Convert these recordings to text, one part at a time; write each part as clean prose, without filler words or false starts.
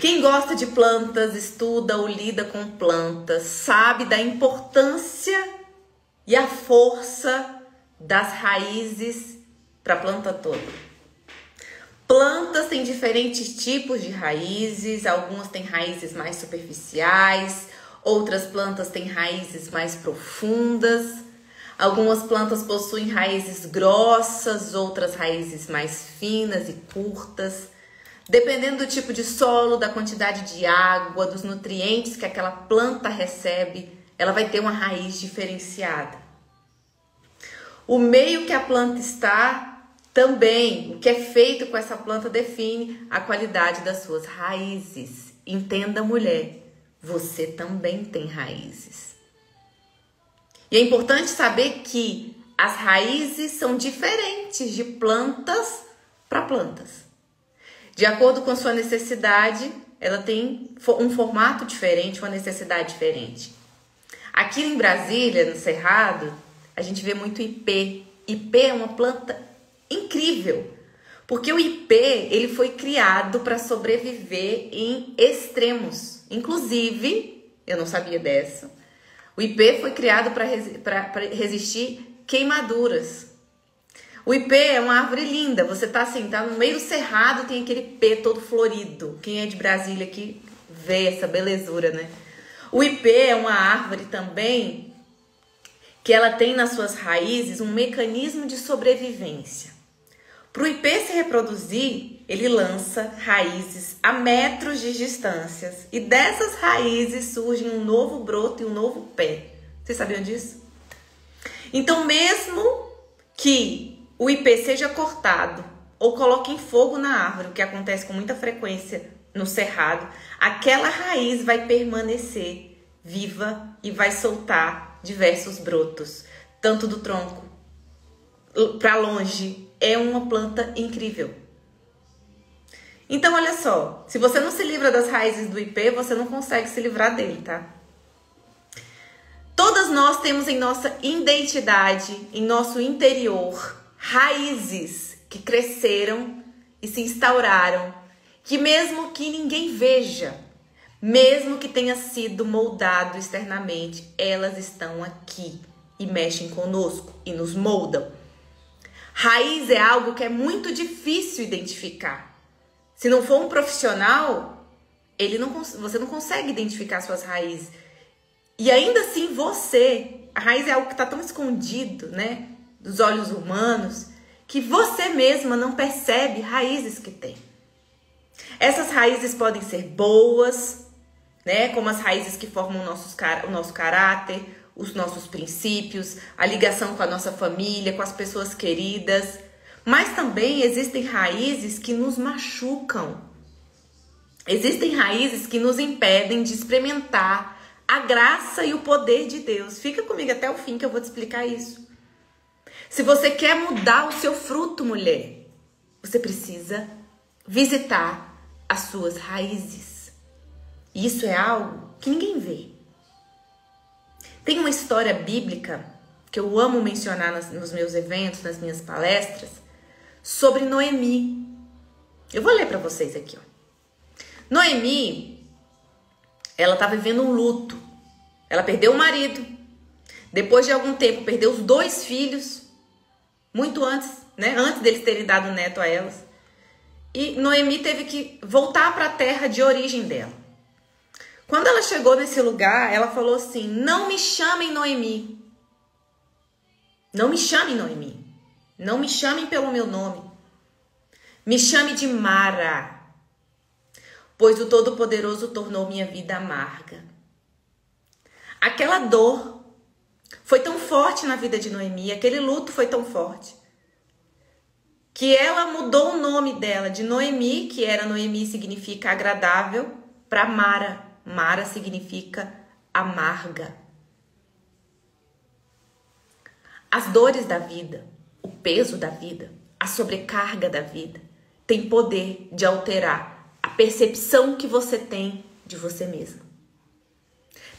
Quem gosta de plantas, estuda ou lida com plantas, sabe da importância e a força das raízes para a planta toda. Plantas têm diferentes tipos de raízes, algumas têm raízes mais superficiais, outras plantas têm raízes mais profundas, algumas plantas possuem raízes grossas, outras raízes mais finas e curtas. Dependendo do tipo de solo, da quantidade de água, dos nutrientes que aquela planta recebe, ela vai ter uma raiz diferenciada. O meio que a planta está também, o que é feito com essa planta define a qualidade das suas raízes. Entenda, mulher, você também tem raízes. E é importante saber que as raízes são diferentes de plantas para plantas. De acordo com a sua necessidade, ela tem um formato diferente, uma necessidade diferente. Aqui em Brasília, no Cerrado, a gente vê muito ipê. Ipê é uma planta incrível, porque o ipê ele foi criado para sobreviver em extremos. Inclusive, eu não sabia dessa, o ipê foi criado para resistir queimaduras. O ipê é uma árvore linda, você tá no meio do cerrado, tem aquele ipê todo florido. Quem é de Brasília aqui vê essa belezura, né? O ipê é uma árvore também que ela tem nas suas raízes um mecanismo de sobrevivência. Para o ipê se reproduzir, ele lança raízes a metros de distâncias e dessas raízes surge um novo broto e um novo pé. Vocês sabiam disso? Então, mesmo que o ipê seja cortado ou coloque em fogo na árvore, o que acontece com muita frequência no cerrado, aquela raiz vai permanecer viva e vai soltar diversos brotos, tanto do tronco para longe. É uma planta incrível. Então, olha só, se você não se livra das raízes do ipê, você não consegue se livrar dele, tá? Todas nós temos em nossa identidade, em nosso interior, raízes que cresceram e se instauraram, que mesmo que ninguém veja, mesmo que tenha sido moldado externamente, elas estão aqui e mexem conosco e nos moldam. Raiz é algo que é muito difícil identificar. Se não for um profissional, você não consegue identificar suas raízes. E ainda assim a raiz é algo que está tão escondido, né, dos olhos humanos, que você mesma não percebe raízes que tem. Essas raízes podem ser boas, né, como as raízes que formam o nosso caráter, os nossos princípios, a ligação com a nossa família, com as pessoas queridas. Mas também existem raízes que nos machucam. Existem raízes que nos impedem de experimentar a graça e o poder de Deus. Fica comigo até o fim que eu vou te explicar isso. Se você quer mudar o seu fruto, mulher, você precisa visitar as suas raízes. E isso é algo que ninguém vê. Tem uma história bíblica que eu amo mencionar nos meus eventos, nas minhas palestras, sobre Noemi. Eu vou ler para vocês aqui, ó. Noemi, ela está vivendo um luto. Ela perdeu o marido. Depois de algum tempo, perdeu os 2 filhos. Muito antes, né? Antes deles terem dado neto a elas. E Noemi teve que voltar para a terra de origem dela. Quando ela chegou nesse lugar, ela falou assim: não me chamem Noemi. Não me chamem Noemi. Não me chamem pelo meu nome. Me chame de Mara, pois o Todo-Poderoso tornou minha vida amarga. Aquela dor foi tão forte na vida de Noemi, aquele luto foi tão forte, que ela mudou o nome dela de Noemi, que era Noemi significa agradável, para Mara. Mara significa amarga. As dores da vida, o peso da vida, a sobrecarga da vida tem poder de alterar a percepção que você tem de você mesma.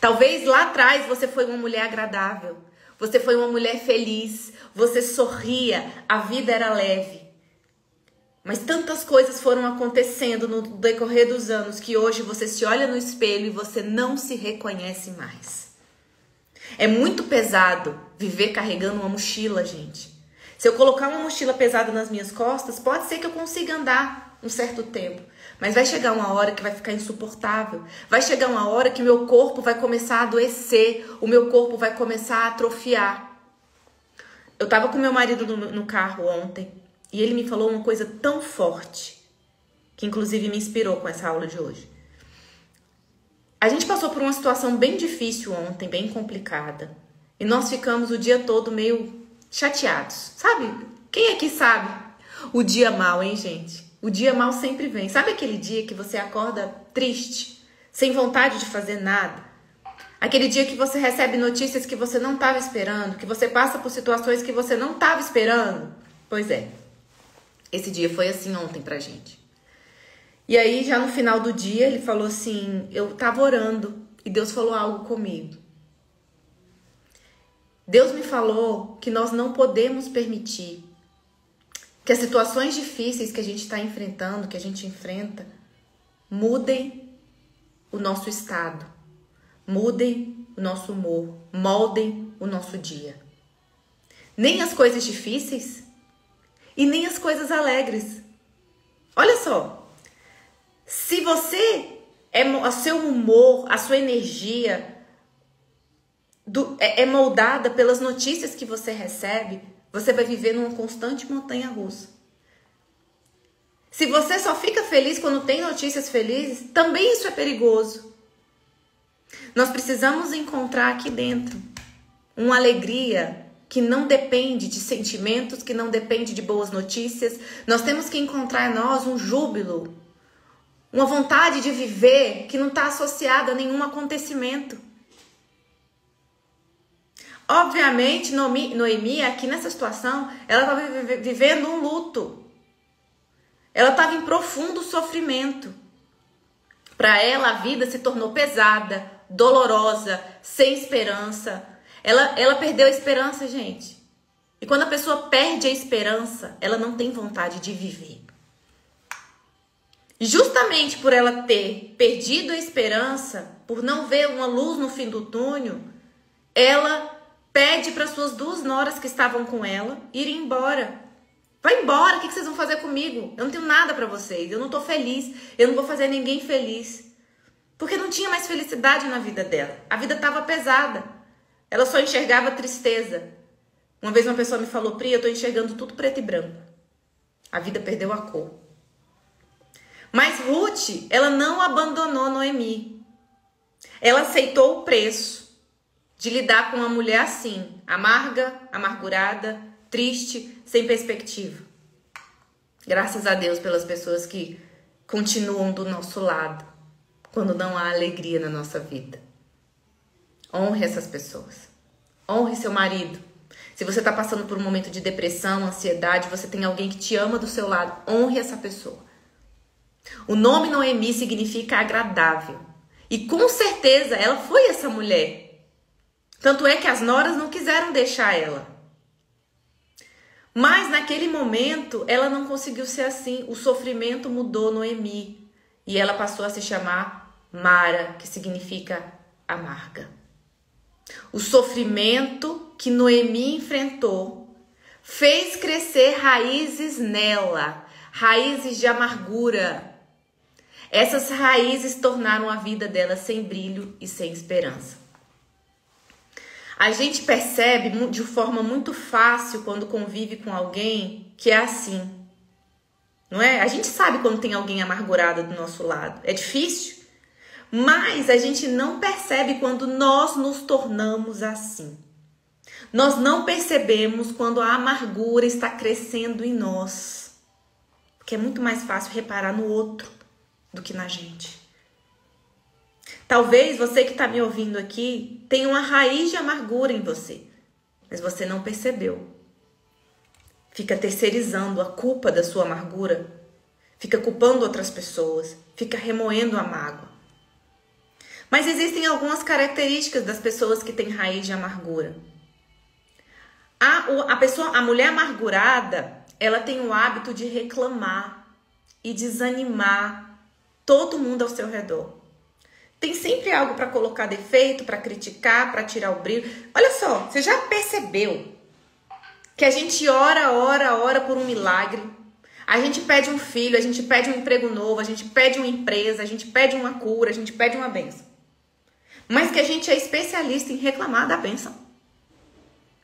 Talvez lá atrás você foi uma mulher agradável, você foi uma mulher feliz, você sorria, a vida era leve. Mas tantas coisas foram acontecendo no decorrer dos anos que hoje você se olha no espelho e você não se reconhece mais. É muito pesado viver carregando uma mochila, gente. Se eu colocar uma mochila pesada nas minhas costas, pode ser que eu consiga andar um certo tempo. Mas vai chegar uma hora que vai ficar insuportável. Vai chegar uma hora que meu corpo vai começar a adoecer. O meu corpo vai começar a atrofiar. Eu tava com meu marido no carro ontem. E ele me falou uma coisa tão forte. Que inclusive me inspirou com essa aula de hoje. A gente passou por uma situação bem difícil ontem. Bem complicada. E nós ficamos o dia todo meio chateados. Sabe? Quem aqui sabe? O dia mal, hein, gente? O dia mal sempre vem. Sabe aquele dia que você acorda triste, sem vontade de fazer nada? Aquele dia que você recebe notícias que você não estava esperando, que você passa por situações que você não estava esperando? Pois é. Esse dia foi assim ontem pra gente. E aí, já no final do dia, ele falou assim, eu tava orando e Deus falou algo comigo. Deus me falou que nós não podemos permitir que as situações difíceis que a gente está enfrentando, que a gente enfrenta, mudem o nosso estado, mudem o nosso humor, moldem o nosso dia. Nem as coisas difíceis e nem as coisas alegres. Olha só, se você, o seu humor, a sua energia é moldada pelas notícias que você recebe, você vai viver numa constante montanha-russa. Se você só fica feliz quando tem notícias felizes, também isso é perigoso. Nós precisamos encontrar aqui dentro uma alegria que não depende de sentimentos, que não depende de boas notícias. Nós temos que encontrar em nós um júbilo, uma vontade de viver que não está associada a nenhum acontecimento. Obviamente, Noemi, aqui nessa situação, ela estava vivendo um luto. Ela estava em profundo sofrimento. Para ela, a vida se tornou pesada, dolorosa, sem esperança. Ela perdeu a esperança, gente. E quando a pessoa perde a esperança, ela não tem vontade de viver. Justamente por ela ter perdido a esperança, por não ver uma luz no fim do túnel, ela pede para suas 2 noras que estavam com ela irem embora. Vai embora, o que vocês vão fazer comigo? Eu não tenho nada para vocês, eu não tô feliz, eu não vou fazer ninguém feliz. Porque não tinha mais felicidade na vida dela. A vida estava pesada. Ela só enxergava tristeza. Uma vez uma pessoa me falou, Pri, eu tô enxergando tudo preto e branco. A vida perdeu a cor. Mas Ruth, ela não abandonou Noemi. Ela aceitou o preço de lidar com uma mulher assim, amarga, amargurada, triste, sem perspectiva. Graças a Deus pelas pessoas que continuam do nosso lado, quando não há alegria na nossa vida. Honre essas pessoas. Honre seu marido. Se você está passando por um momento de depressão, ansiedade, você tem alguém que te ama do seu lado, honre essa pessoa. O nome Noemi significa agradável. E com certeza ela foi essa mulher. Tanto é que as noras não quiseram deixar ela. Mas naquele momento ela não conseguiu ser assim. O sofrimento mudou Noemi. E ela passou a se chamar Mara, que significa amarga. O sofrimento que Noemi enfrentou fez crescer raízes nela. Raízes de amargura. Essas raízes tornaram a vida dela sem brilho e sem esperança. A gente percebe de forma muito fácil quando convive com alguém que é assim, não é? A gente sabe quando tem alguém amargurado do nosso lado. É difícil, mas a gente não percebe quando nós nos tornamos assim. Nós não percebemos quando a amargura está crescendo em nós, porque é muito mais fácil reparar no outro do que na gente. Talvez você que está me ouvindo aqui tenha uma raiz de amargura em você, mas você não percebeu. Fica terceirizando a culpa da sua amargura, fica culpando outras pessoas, fica remoendo a mágoa. Mas existem algumas características das pessoas que têm raiz de amargura. A mulher amargurada, ela tem o hábito de reclamar. e desanimar todo mundo ao seu redor. Tem sempre algo para colocar defeito, para criticar, para tirar o brilho. Olha só, você já percebeu que a gente ora por um milagre? A gente pede um filho, a gente pede um emprego novo, a gente pede uma empresa, a gente pede uma cura, a gente pede uma bênção. Mas que a gente é especialista em reclamar da bênção.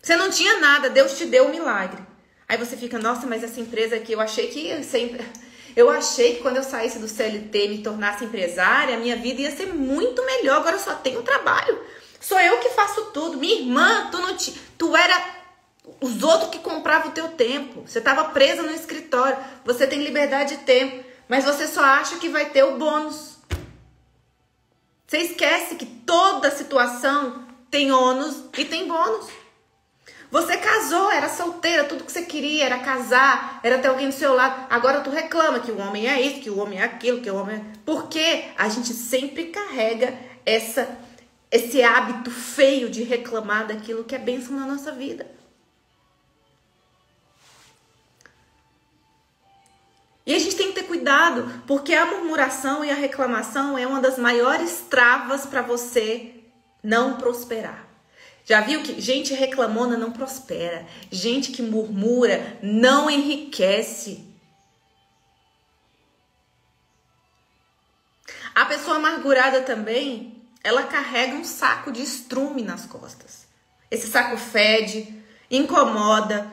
Você não tinha nada, Deus te deu um milagre. Aí você fica, nossa, mas essa empresa aqui, eu achei que quando eu saísse do CLT e me tornasse empresária, a minha vida ia ser muito melhor. Agora eu só tenho trabalho. Sou eu que faço tudo. Minha irmã, tu era os outros que compravam o teu tempo. Você estava presa no escritório. Você tem liberdade de tempo. Mas você só acha que vai ter o bônus. Você esquece que toda situação tem ônus e tem bônus. Você casou, era solteira, tudo que você queria era casar, era ter alguém do seu lado. Agora tu reclama que o homem é isso, que o homem é aquilo, que o homem é... Porque a gente sempre carrega esse hábito feio de reclamar daquilo que é bênção na nossa vida. E a gente tem que ter cuidado, porque a murmuração e a reclamação é uma das maiores travas para você não prosperar. Já viu que gente reclamona não prospera? Gente que murmura não enriquece. A pessoa amargurada também, ela carrega um saco de estrume nas costas. Esse saco fede, incomoda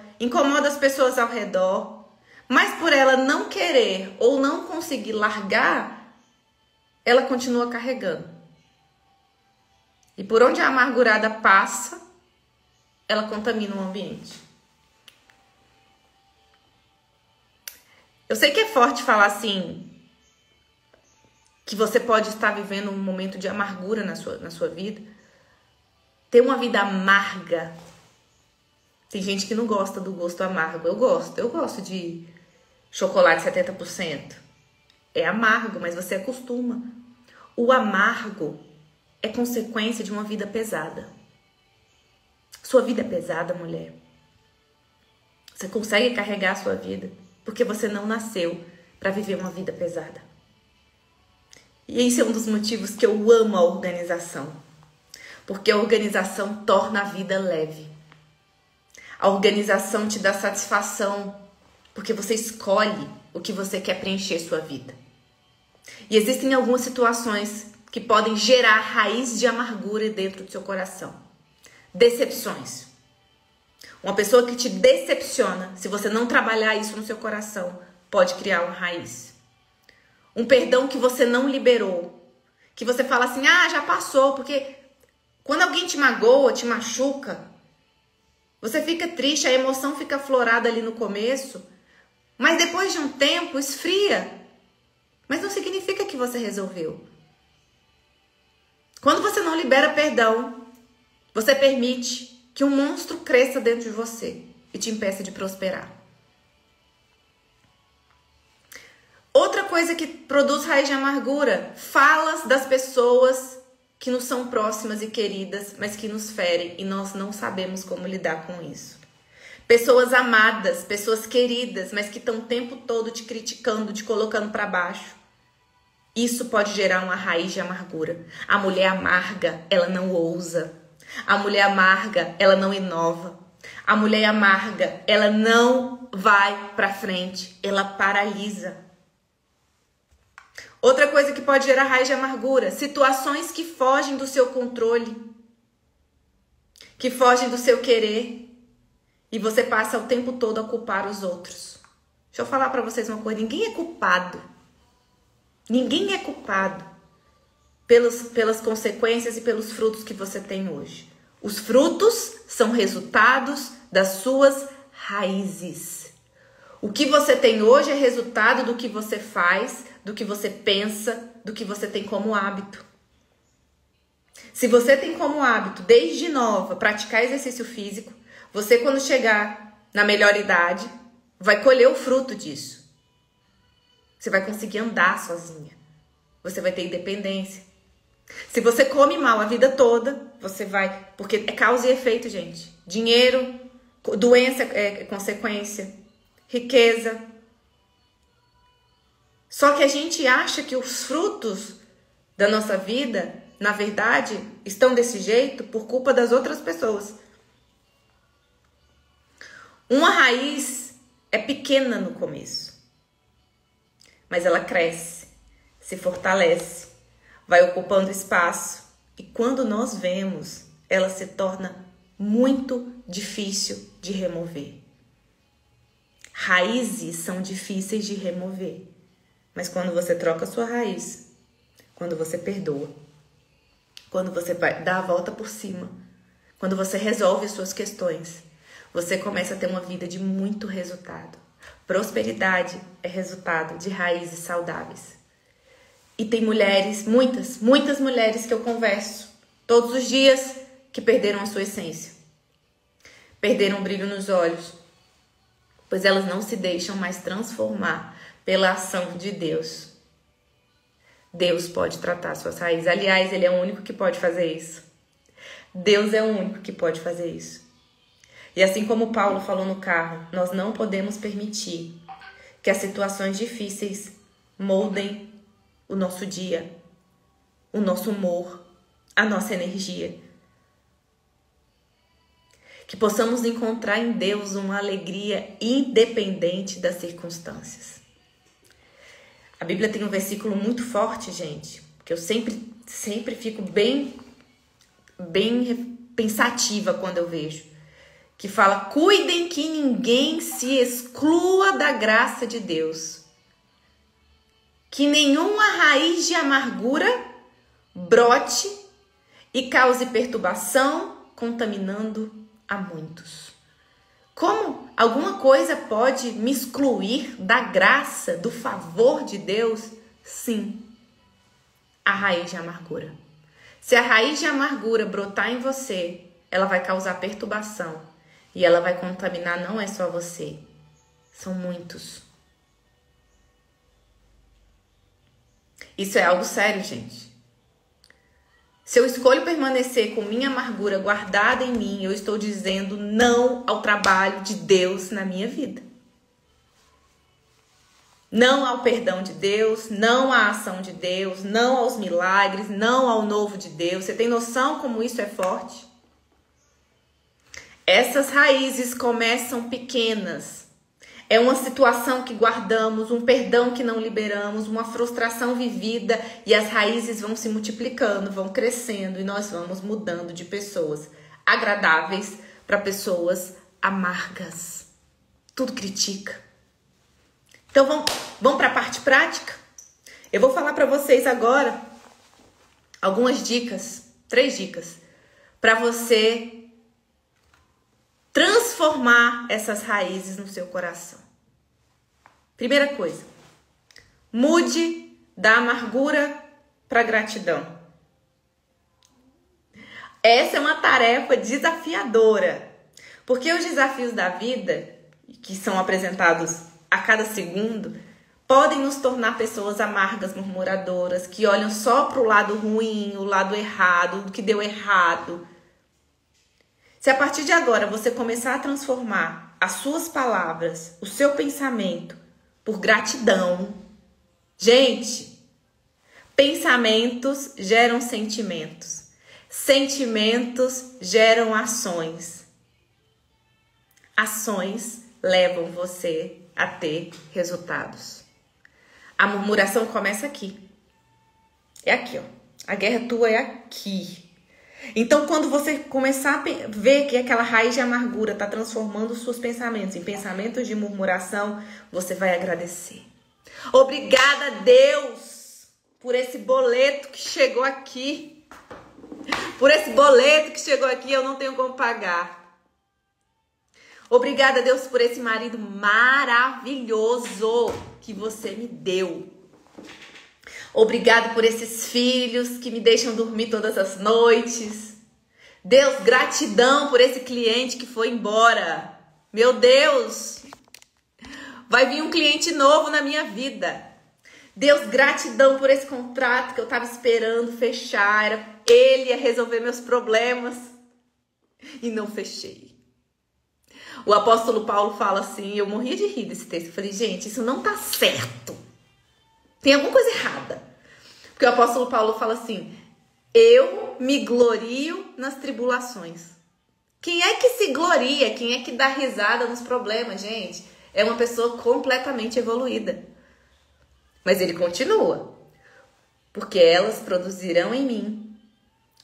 as pessoas ao redor. Mas por ela não querer ou não conseguir largar, ela continua carregando. E por onde a amargurada passa, ela contamina o ambiente. Eu sei que é forte falar assim, que você pode estar vivendo um momento de amargura na sua vida. Ter uma vida amarga. Tem gente que não gosta do gosto amargo. Eu gosto de chocolate 70%. É amargo, mas você acostuma. O amargo é consequência de uma vida pesada. Sua vida é pesada, mulher. Você consegue carregar a sua vida porque você não nasceu para viver uma vida pesada. E esse é um dos motivos que eu amo a organização. Porque a organização torna a vida leve. A organização te dá satisfação porque você escolhe o que você quer preencher sua vida. E existem algumas situações que podem gerar raiz de amargura dentro do seu coração. Decepções. Uma pessoa que te decepciona, se você não trabalhar isso no seu coração, pode criar uma raiz. Um perdão que você não liberou. Que você fala assim, já passou, porque quando alguém te magoa, te machuca, você fica triste, a emoção fica aflorada ali no começo, mas depois de um tempo esfria. Mas não significa que você resolveu. Quando você não libera perdão, você permite que um monstro cresça dentro de você e te impeça de prosperar. Outra coisa que produz raiz de amargura, falas das pessoas que nos são próximas e queridas, mas que nos ferem e nós não sabemos como lidar com isso. Pessoas amadas, pessoas queridas, mas que estão o tempo todo te criticando, te colocando para baixo. Isso pode gerar uma raiz de amargura. A mulher amarga, ela não ousa. A mulher amarga, ela não inova. A mulher amarga, ela não vai para frente, ela paralisa. Outra coisa que pode gerar raiz de amargura, situações que fogem do seu controle, que fogem do seu querer, e você passa o tempo todo a culpar os outros. Deixa eu falar para vocês uma coisa, ninguém é culpado. Ninguém é culpado pelas consequências e pelos frutos que você tem hoje. Os frutos são resultados das suas raízes. O que você tem hoje é resultado do que você faz, do que você pensa, do que você tem como hábito. Se você tem como hábito, desde nova, praticar exercício físico, você quando chegar na melhor idade, vai colher o fruto disso. Você vai conseguir andar sozinha. Você vai ter independência. Se você come mal a vida toda, você vai... Porque é causa e efeito, gente. Dinheiro, doença é consequência, riqueza. Só que a gente acha que os frutos da nossa vida, na verdade, estão desse jeito por culpa das outras pessoas. Uma raiz é pequena no começo, mas ela cresce, se fortalece, vai ocupando espaço e quando nós vemos, ela se torna muito difícil de remover. Raízes são difíceis de remover, mas quando você troca a sua raiz, quando você perdoa, quando você dá a volta por cima, quando você resolve as suas questões, você começa a ter uma vida de muito resultado. Prosperidade é resultado de raízes saudáveis. E tem mulheres, muitas mulheres que eu converso todos os dias que perderam a sua essência. Perderam o brilho nos olhos, pois elas não se deixam mais transformar pela ação de Deus. Deus pode tratar suas raízes. Aliás, Ele é o único que pode fazer isso. Deus é o único que pode fazer isso. E assim como Paulo falou no carro, nós não podemos permitir que as situações difíceis moldem o nosso dia, o nosso humor, a nossa energia. Que possamos encontrar em Deus uma alegria independente das circunstâncias. A Bíblia tem um versículo muito forte, gente, que eu sempre fico bem pensativa quando eu vejo, que fala: cuidem que ninguém se exclua da graça de Deus, que nenhuma raiz de amargura brote e cause perturbação, contaminando a muitos. Como alguma coisa pode me excluir da graça, do favor de Deus? Sim, a raiz de amargura. Se a raiz de amargura brotar em você, ela vai causar perturbação e ela vai contaminar não é só você, são muitos. Isso é algo sério, gente. Se eu escolho permanecer com minha amargura guardada em mim, eu estou dizendo não ao trabalho de Deus na minha vida. Não ao perdão de Deus, não à ação de Deus, não aos milagres, não ao novo de Deus. Você tem noção como isso é forte? Essas raízes começam pequenas. É uma situação que guardamos, um perdão que não liberamos, uma frustração vivida e as raízes vão se multiplicando, vão crescendo e nós vamos mudando de pessoas agradáveis para pessoas amargas. Tudo critica. Então vamos para a parte prática? Eu vou falar para vocês agora algumas dicas, 3 dicas, para você transformar essas raízes no seu coração. Primeira coisa, mude da amargura para gratidão. Essa é uma tarefa desafiadora, porque os desafios da vida, que são apresentados a cada segundo, podem nos tornar pessoas amargas, murmuradoras, que olham só para o lado ruim, o lado errado, o que deu errado. Se a partir de agora você começar a transformar as suas palavras, o seu pensamento por gratidão, gente, pensamentos geram sentimentos, sentimentos geram ações, ações levam você a ter resultados. A murmuração começa aqui, é aqui, ó. A guerra tua é aqui. Então, quando você começar a ver que aquela raiz de amargura está transformando os seus pensamentos em pensamentos de murmuração, você vai agradecer. Obrigada, Deus, por esse boleto que chegou aqui. Por esse boleto que chegou aqui, eu não tenho como pagar. Obrigada, Deus, por esse marido maravilhoso que você me deu. Obrigado por esses filhos que me deixam dormir todas as noites. Deus, gratidão por esse cliente que foi embora. Meu Deus, vai vir um cliente novo na minha vida. Deus, gratidão por esse contrato que eu estava esperando fechar. Ele ia resolver meus problemas e não fechei. O apóstolo Paulo fala assim, eu morria de rir desse texto. Eu falei, gente, isso não tá certo. Tem alguma coisa errada. Porque o apóstolo Paulo fala assim: eu me glorio nas tribulações. Quem é que se gloria? Quem é que dá risada nos problemas, gente? É uma pessoa completamente evoluída. Mas ele continua. Porque elas produzirão em mim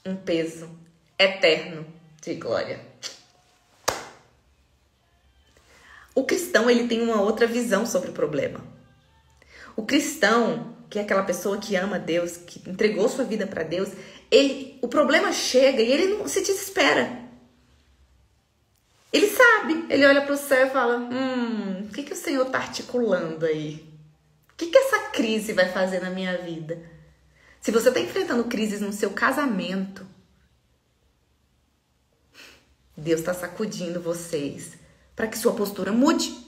um peso eterno de glória. O cristão, ele tem uma outra visão sobre o problema. O cristão, que é aquela pessoa que ama Deus, que entregou sua vida para Deus, o problema chega e ele não se desespera. Ele sabe, ele olha para o céu e fala: o que o Senhor está articulando aí? O que essa crise vai fazer na minha vida? Se você está enfrentando crises no seu casamento, Deus está sacudindo vocês para que sua postura mude.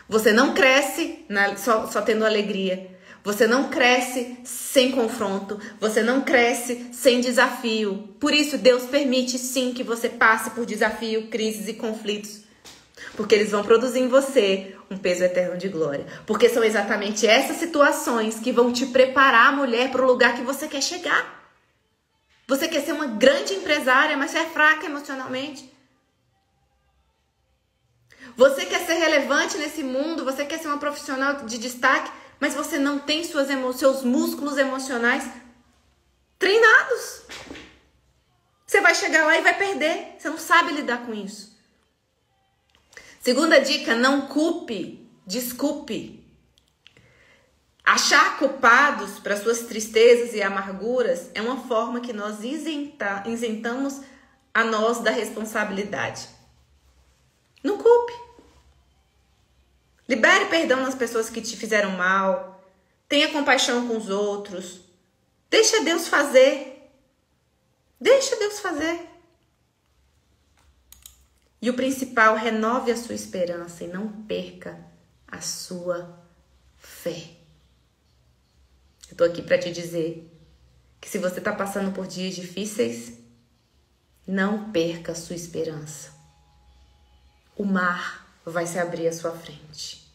Você não cresce só tendo alegria. Você não cresce sem confronto. Você não cresce sem desafio. Por isso, Deus permite sim que você passe por desafio, crises e conflitos. Porque eles vão produzir em você um peso eterno de glória. Porque são exatamente essas situações que vão te preparar, mulher, para o lugar que você quer chegar. Você quer ser uma grande empresária, mas você é fraca emocionalmente. Você quer ser relevante nesse mundo, você quer ser uma profissional de destaque, mas você não tem seus músculos emocionais treinados. Você vai chegar lá e vai perder. Você não sabe lidar com isso. Segunda dica, não culpe, desculpe. Achar culpados para suas tristezas e amarguras é uma forma que nós isentamos a nós da responsabilidade. Não culpe. Libere perdão nas pessoas que te fizeram mal. Tenha compaixão com os outros. Deixa Deus fazer. Deixa Deus fazer. E o principal, renove a sua esperança e não perca a sua fé. Eu tô aqui para te dizer que se você tá passando por dias difíceis, não perca a sua esperança. O mar vai se abrir à sua frente.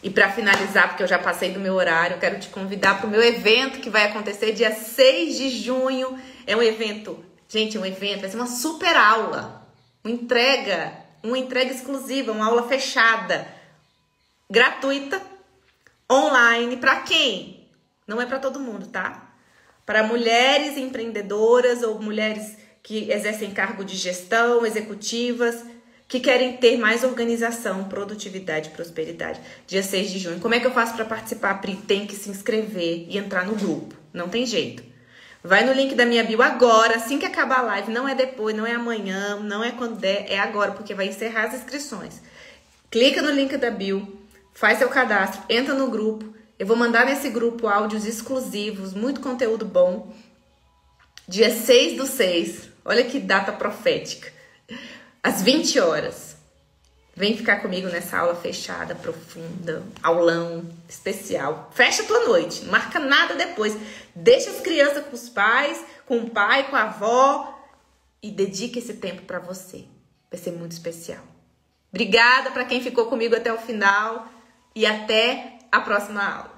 E para finalizar, porque eu já passei do meu horário, eu quero te convidar para o meu evento que vai acontecer dia 6 de junho. É um evento, gente, vai ser uma super aula. Uma entrega exclusiva, uma aula fechada, gratuita, online. Para quem? Não é para todo mundo, tá? Para mulheres empreendedoras ou mulheres que exercem cargo de gestão, executivas, que querem ter mais organização, produtividade e prosperidade. Dia 6 de junho. Como é que eu faço para participar, Pri? Tem que se inscrever e entrar no grupo. Não tem jeito. Vai no link da minha bio agora, assim que acabar a live. Não é depois, não é amanhã, não é quando der, é agora, porque vai encerrar as inscrições. Clica no link da bio, faz seu cadastro, entra no grupo. Eu vou mandar nesse grupo áudios exclusivos, muito conteúdo bom. Dia 6/6. Olha que data profética. Às 20 horas. Vem ficar comigo nessa aula fechada, profunda, aulão especial. Fecha a tua noite, não marca nada depois. Deixa as crianças com os pais, com o pai, com a avó e dedica esse tempo para você. Vai ser muito especial. Obrigada para quem ficou comigo até o final e até a próxima aula.